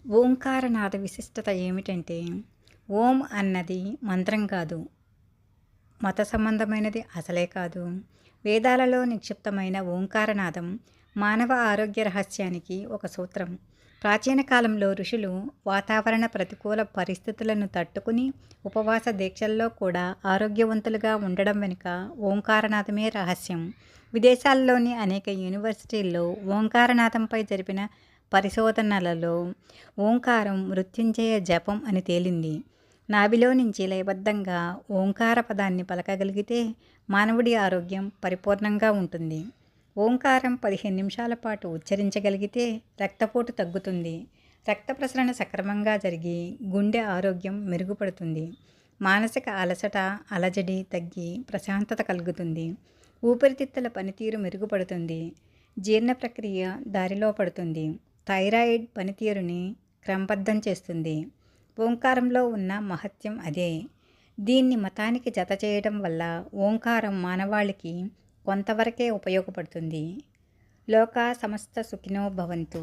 ఓంకారనాద విశిష్టత ఏమిటంటే, ఓం అన్నది మంత్రం కాదు, మత సంబంధమైనది అసలే కాదు. వేదాలలో నిక్షిప్తమైన ఓంకారనాదం మానవ ఆరోగ్య రహస్యానికి ఒక సూత్రం. ప్రాచీన కాలంలో ఋషులు వాతావరణ ప్రతికూల పరిస్థితులను తట్టుకుని ఉపవాస దీక్షల్లో కూడా ఆరోగ్యవంతులుగా ఉండడం వెనుక ఓంకారనాదమే రహస్యం. విదేశాల్లోని అనేక యూనివర్సిటీల్లో ఓంకారనాదంపై జరిపిన పరిశోధనలలో ఓంకారం మృత్యుంజయ జపం అని తేలింది. నాభిలో నుంచి లయబద్ధంగా ఓంకార పదాన్ని పలకగలిగితే మానవుడి ఆరోగ్యం పరిపూర్ణంగా ఉంటుంది. ఓంకారం 15 నిమిషాల పాటు ఉచ్చరించగలిగితే రక్తపోటు తగ్గుతుంది, రక్త ప్రసరణ సక్రమంగా జరిగి గుండె ఆరోగ్యం మెరుగుపడుతుంది, మానసిక అలసట అలజడి తగ్గి ప్రశాంతత కలుగుతుంది, ఊపిరితిత్తుల పనితీరు మెరుగుపడుతుంది, జీర్ణ ప్రక్రియ దారిలో పడుతుంది, థైరాయిడ్ పనితీరుని క్రమబద్ధం చేస్తుంది. ఓంకారంలో ఉన్న మహత్యం అదే. దీన్ని మతానికి జత చేయడం వల్ల ఓంకారం మానవాళికి కొంతవరకే ఉపయోగపడుతుంది. లోకా సమస్త సుఖినో భవంతు.